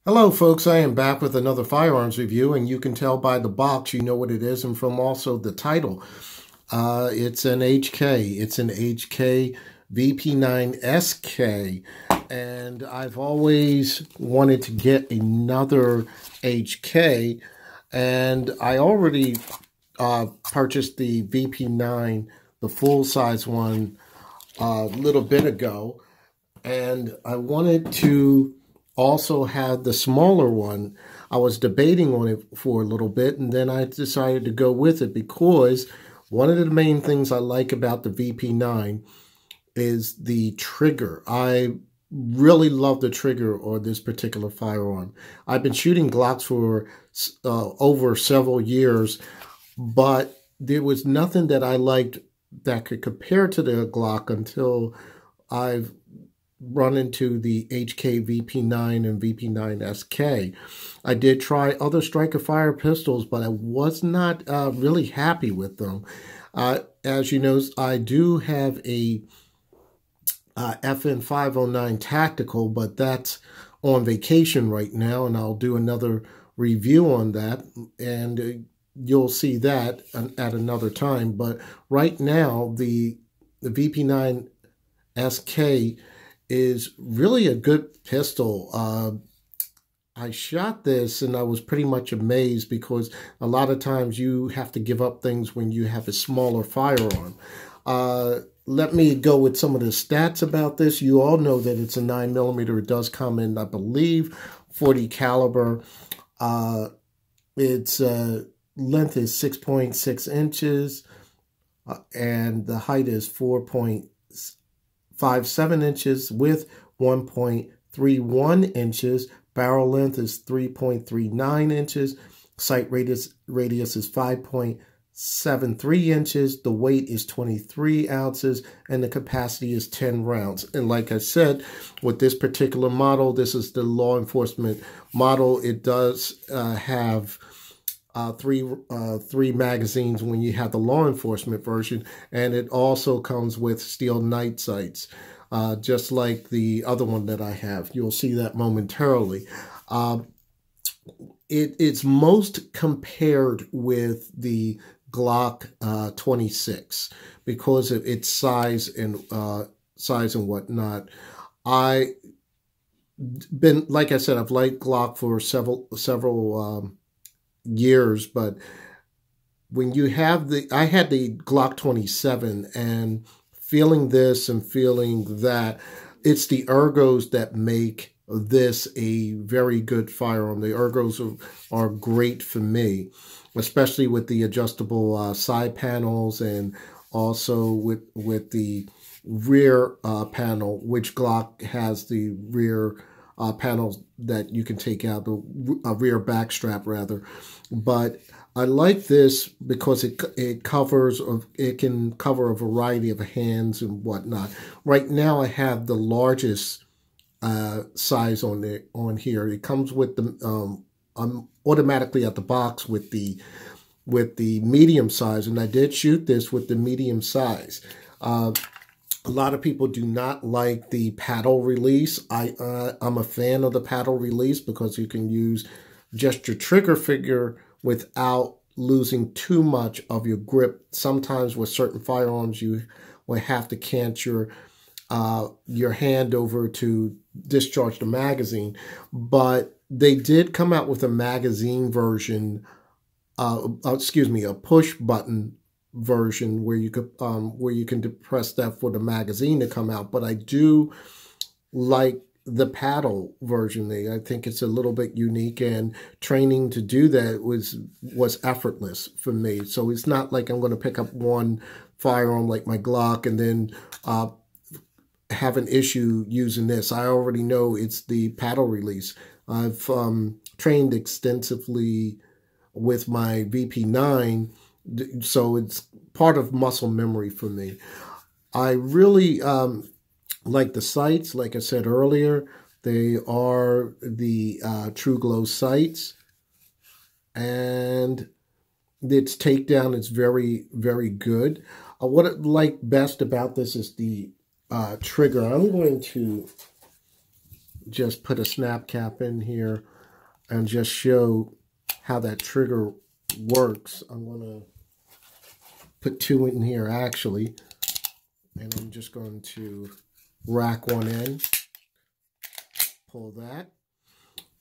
Hello folks, I am back with another firearms review, and you can tell by the box you know what it is, and from also the title. It's an HK. It's an HK VP9SK, and I've always wanted to get another HK, and I already purchased the VP9, the full-size one, a little bit ago, and I wanted to also had the smaller one. I was debating on it for a little bit, and then I decided to go with it because one of the main things I like about the VP9 is the trigger. I really love the trigger on this particular firearm. I've been shooting Glocks for over several years, but there was nothing that I liked that could compare to the Glock until I've run into the HK VP9 and VP9SK. I did try other Striker Fire pistols, but I was not really happy with them. As you know, I do have a FN 509 Tactical, but that's on vacation right now, and I'll do another review on that, and you'll see that at another time. But right now, the VP9SK is really a good pistol. I shot this and I was pretty much amazed because a lot of times you have to give up things when you have a smaller firearm. Let me go with some of the stats about this. You all know that it's a 9mm. It does come in, I believe, 40 caliber. Its length is 6.6 inches and the height is 4.57 inches, width 1.31 inches, barrel length is 3.39 inches, sight radius is 5.73 inches, the weight is 23 ounces, and the capacity is 10 rounds. And like I said, with this particular model, this is the law enforcement model. It does have three magazines when you have the law enforcement version, and it also comes with steel night sights, just like the other one that I have. You'll see that momentarily. It's most compared with the Glock 26 because of its size and whatnot. Like I said, I've liked Glock for several years, but when you have I had the Glock 27, and feeling this and feeling that, it's the ergos that make this a very good firearm. The ergos are great for me, especially with the adjustable side panels, and also with the rear panel, which Glock has the rear panels that you can take out, the rear back strap rather. But I like this because it can cover a variety of hands and whatnot. Right now I have the largest size on here. It comes with the I'm automatically at the box with the medium size, and I did shoot this with the medium size. A lot of people do not like the paddle release. I'm a fan of the paddle release because you can use just your trigger finger without losing too much of your grip. Sometimes with certain firearms, you will have to cant your hand over to discharge the magazine. But they did come out with a magazine version, a push button version where you can depress that for the magazine to come out. But I do like the paddle version. I think it's a little bit unique, and training to do that was effortless for me. So it's not like I'm going to pick up one firearm like my Glock and then have an issue using this. I already know it's the paddle release. I've trained extensively with my VP9, so it's part of muscle memory for me. I really like the sights. Like I said earlier, they are the True Glow sights, and its takedown is very, very good. What I like best about this is the trigger. I'm going to just put a snap cap in here and just show how that trigger works. I'm going to put 2 in here actually, and I'm just going to rack one in, pull that.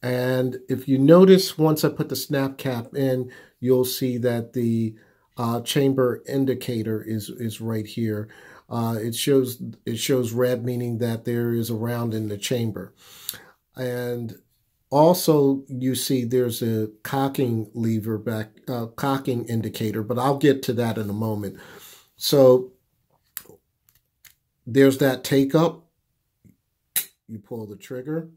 And if you notice, once I put the snap cap in, you'll see that the chamber indicator is right here. It shows red, meaning that there is a round in the chamber. And also you see there's a cocking lever back, cocking indicator, but I'll get to that in a moment. So there's that take up. You pull the trigger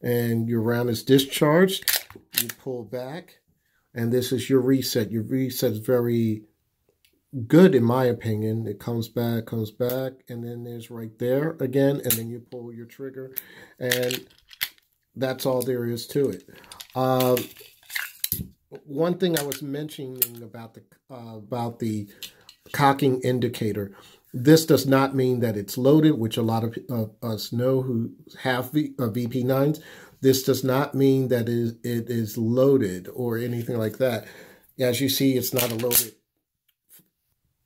and your round is discharged. You pull back, and this is your reset. Your reset is very good in my opinion. It comes back, and then there's right there again, and then you pull your trigger, and that's all there is to it. One thing I was mentioning about the cocking indicator, this does not mean that it's loaded, which a lot of us know who have VP9s. This does not mean that it is loaded or anything like that. As you see, it's not loaded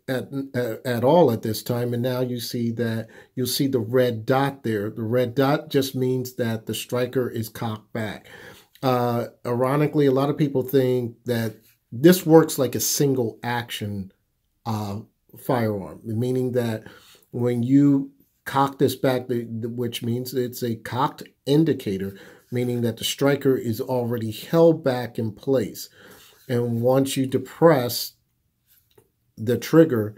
at all at this time. And now you see that you'll see the red dot there. The red dot just means that the striker is cocked back. Ironically, a lot of people think that this works like a single action firearm, meaning that when you cock this back, which means it's a cocked indicator, meaning that the striker is already held back in place. And once you depress the trigger,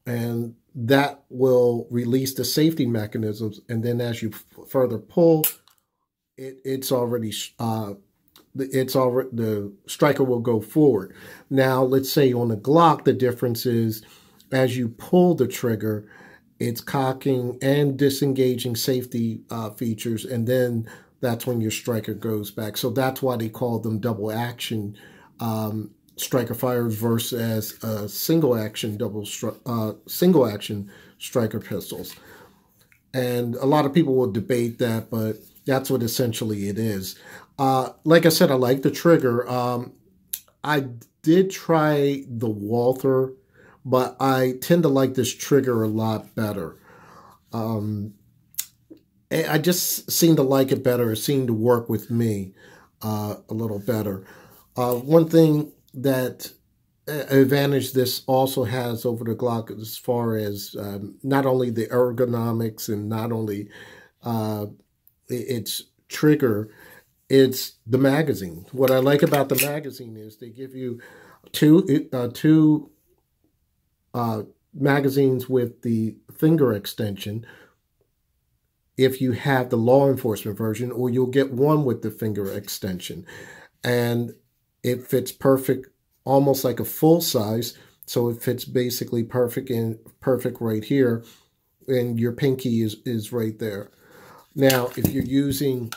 and that will release the safety mechanisms, and then as you further pull, it's already the striker will go forward. Now, let's say on the Glock, the difference is as you pull the trigger, it's cocking and disengaging safety features, and then that's when your striker goes back. So that's why they call them double action striker fires versus single action striker pistols. And a lot of people will debate that, but that's what essentially it is. Like I said, I like the trigger. I did try the Walther, but I tend to like this trigger a lot better. I just seem to like it better. It seemed to work with me a little better. One thing that advantage this also has over the Glock as far as not only the ergonomics and not only its trigger, it's the magazine. What I like about the magazine is they give you two magazines with the finger extension if you have the law enforcement version, or you'll get one with the finger extension. And it fits perfect, almost like a full size. So it fits basically perfect right here. And your pinky is right there. Now, if you're using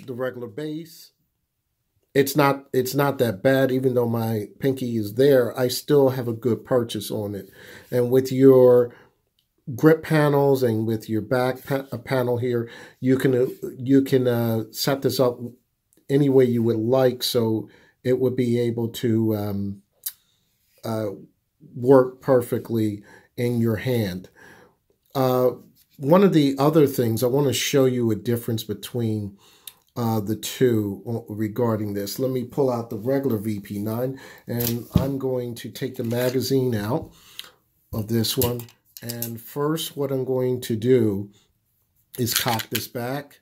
the regular base, it's not that bad. Even though my pinky is there, I still have a good purchase on it. And with your grip panels and with your back panel here, you can set this up any way you would like, so it would be able to work perfectly in your hand. One of the other things, I want to show you a difference between the two regarding this. Let me pull out the regular VP9, and I'm going to take the magazine out of this one. And first, what I'm going to do is cock this back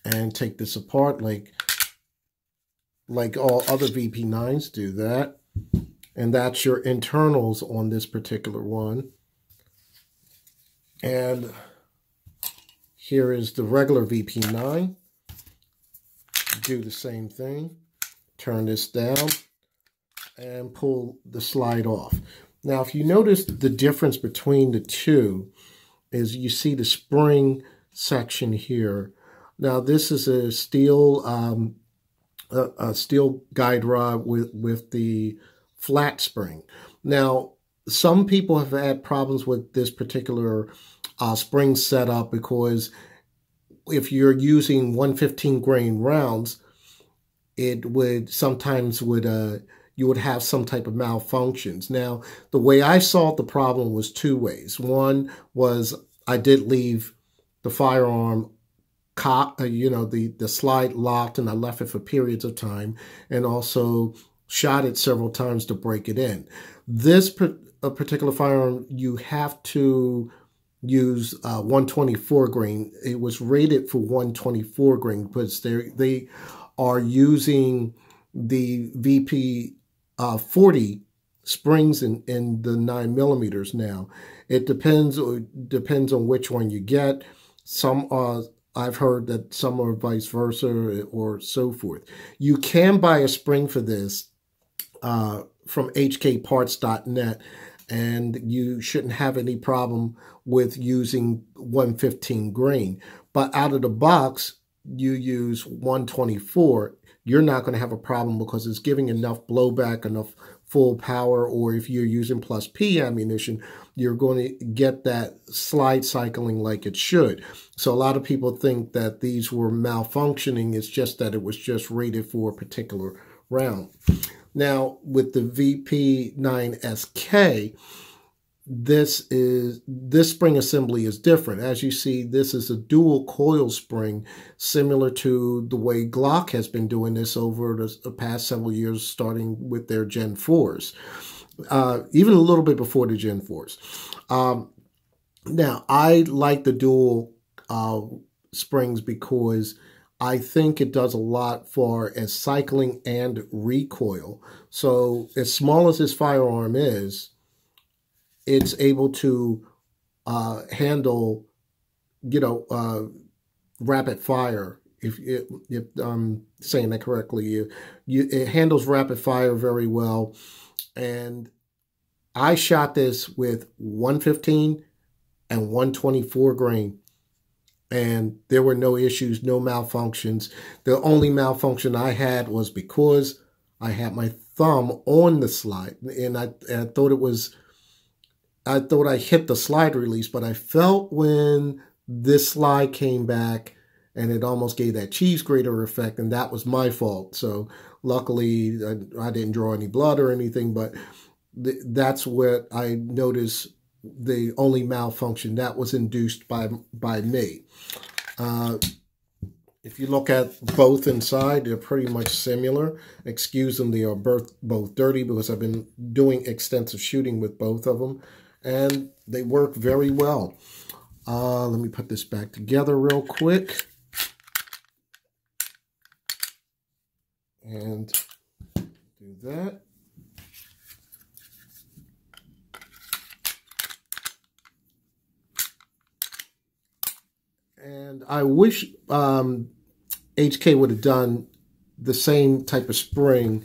and take this apart like all other VP9s do that. And that's your internals on this particular one. And here is the regular VP9. Do the same thing. Turn this down and pull the slide off. Now, if you notice, the difference between the two is you see the spring section here. Now, this is a steel guide rod with the flat spring. Now, some people have had problems with this particular spring setup because if you're using 115 grain rounds, it would sometimes you would have some type of malfunctions. Now, the way I solved the problem was two ways. One was I did leave the firearm the slide locked, and I left it for periods of time, and also shot it several times to break it in. This particular firearm, you have to use 124 grain. It was rated for 124 grain because they are using the VP 40 springs in the 9mm now. It depends on which one you get. Some are, I've heard that some are vice versa or so forth. You can buy a spring for this from hkparts.net, and you shouldn't have any problem with using 115 grain. But out of the box, you use 124, you're not going to have a problem because it's giving enough blowback, enough full power, or if you're using plus P ammunition, you're going to get that slide cycling like it should. So a lot of people think that these were malfunctioning. It's just that it was just rated for a particular round. Now, with the VP9SK, this spring assembly is different. As you see, this is a dual coil spring, similar to the way Glock has been doing this over the past several years, starting with their Gen 4s, even a little bit before the Gen 4s. Now, I like the dual springs because I think it does a lot for as cycling and recoil. So as small as this firearm is, it's able to handle, rapid fire. If I'm saying that correctly, it handles rapid fire very well. And I shot this with 115 and 124 grain, and there were no issues, no malfunctions. The only malfunction I had was because I had my thumb on the slide, and I thought it was. I thought I hit the slide release, but I felt when this slide came back and it almost gave that cheese grater effect, and that was my fault. So luckily I didn't draw any blood or anything, but that's what I noticed, the only malfunction that was induced by me. If you look at both inside, they're pretty much similar. Excuse them, they are both dirty because I've been doing extensive shooting with both of them. And they work very well. Let me put this back together real quick. And do that. And I wish HK would have done the same type of spring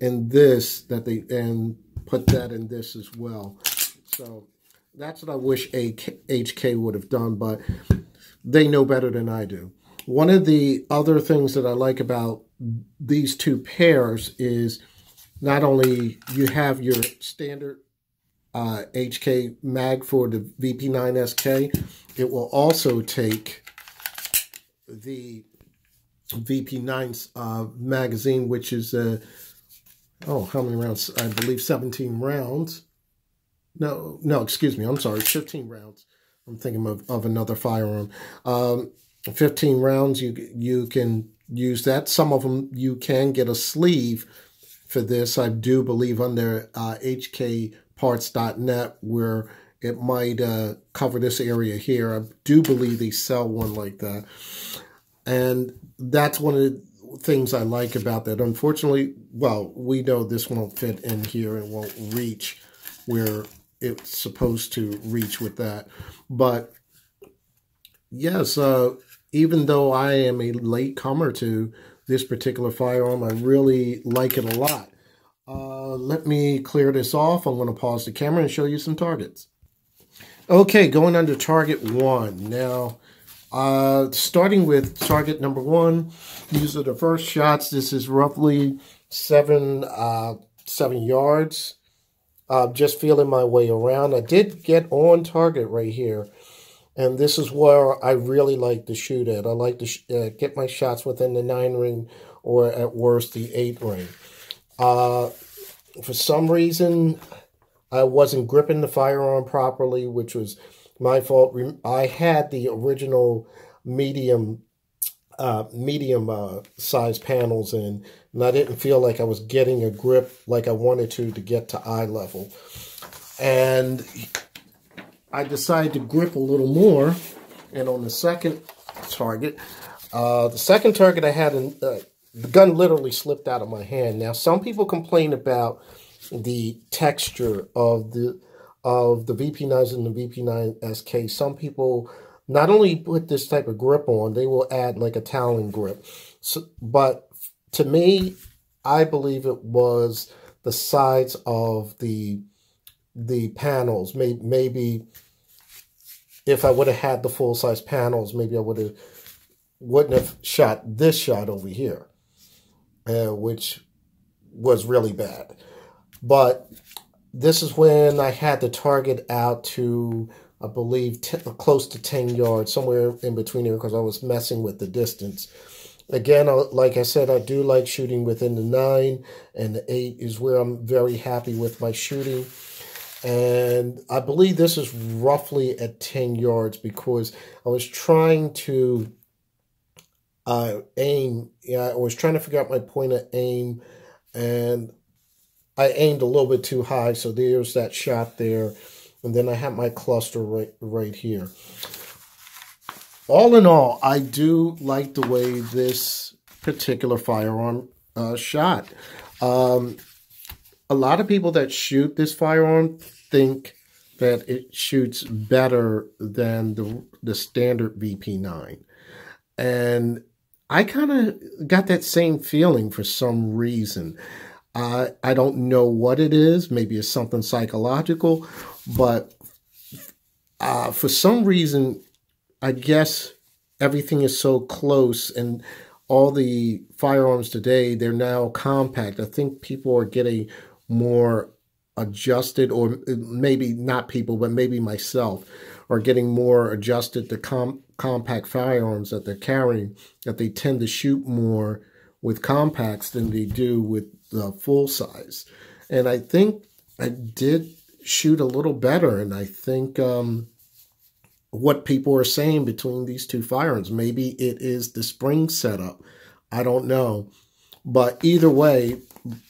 in this, and put that in this as well. So that's what I wish HK would have done, but they know better than I do. One of the other things that I like about these two pairs is not only you have your standard HK mag for the VP9SK, it will also take the VP9's magazine, which is, how many rounds? I believe 17 rounds. No, excuse me. I'm sorry, 15 rounds. I'm thinking of another firearm. 15 rounds, you can use that. Some of them you can get a sleeve for this. I do believe under hkparts.net where it might cover this area here. I do believe they sell one like that. And that's one of the things I like about that. Unfortunately, well, we know this won't fit in here. It won't reach where it's supposed to reach with that. But yes, even though I am a late comer to this particular firearm, I really like it a lot. Let me clear this off. I'm going to pause the camera and show you some targets. Okay, going under target 1. Now, starting with target number 1, these are the first shots. This is roughly 7 yards. Just feeling my way around. I did get on target right here. And this is where I really like to shoot at. I like to get my shots within the 9 ring or at worst the 8 ring. For some reason, I wasn't gripping the firearm properly, which was my fault. I had the original medium size panels in, and I didn't feel like I was getting a grip like I wanted to get to eye level. And I decided to grip a little more, and on the second target, I had, the gun literally slipped out of my hand. Now, some people complain about the texture of the VP9s and the VP9SK. Some people not only put this type of grip on, they will add like a Talon grip. So, but to me, I believe it was the sides of the panels. Maybe if I would have had the full size panels, maybe I wouldn't have shot this shot over here, which was really bad. But this is when I had the target out to, I believe, close to 10 yards, somewhere in between here, because I was messing with the distance. Again, like I said, I do like shooting within the 9, and the 8 is where I'm very happy with my shooting. And I believe this is roughly at 10 yards because I was trying to aim. Yeah, I was trying to figure out my point of aim, and I aimed a little bit too high, so there's that shot there. And then I have my cluster right here. All in all, I do like the way this particular firearm shot. A lot of people that shoot this firearm think that it shoots better than the standard VP9. And I kind of got that same feeling for some reason. I don't know what it is. Maybe it's something psychological. But for some reason, I guess everything is so close, and all the firearms today, they're now compact. I think people are getting more adjusted, or maybe not people, but maybe myself, are getting more adjusted to compact firearms that they're carrying, that they tend to shoot more with compacts than they do with the full size. And I think I did shoot a little better, and I think what people are saying between these two firearms, maybe it is the spring setup. I don't know. But either way,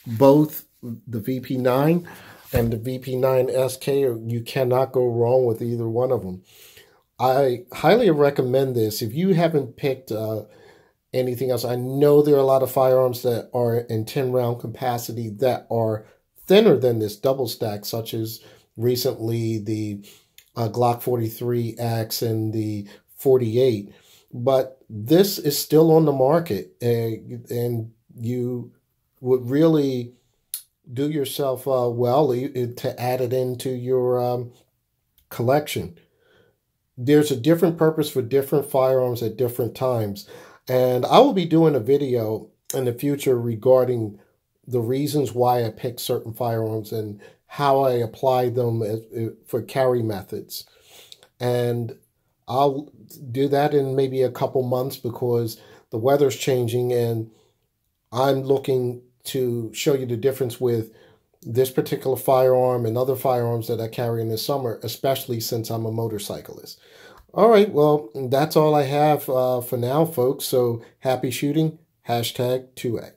both the VP9 and the VP9SK, you cannot go wrong with either one of them. I highly recommend this. If you haven't picked anything else, I know there are a lot of firearms that are in 10-round capacity that are thinner than this double stack, such as recently the Glock 43X and the 48. But this is still on the market, and you would really do yourself well to add it into your collection. There's a different purpose for different firearms at different times. And I will be doing a video in the future regarding the reasons why I pick certain firearms and how I apply them for carry methods. And I'll do that in maybe a couple months because the weather's changing, and I'm looking to show you the difference with this particular firearm and other firearms that I carry in the summer, especially since I'm a motorcyclist. All right, well, that's all I have for now, folks. So happy shooting, #2A.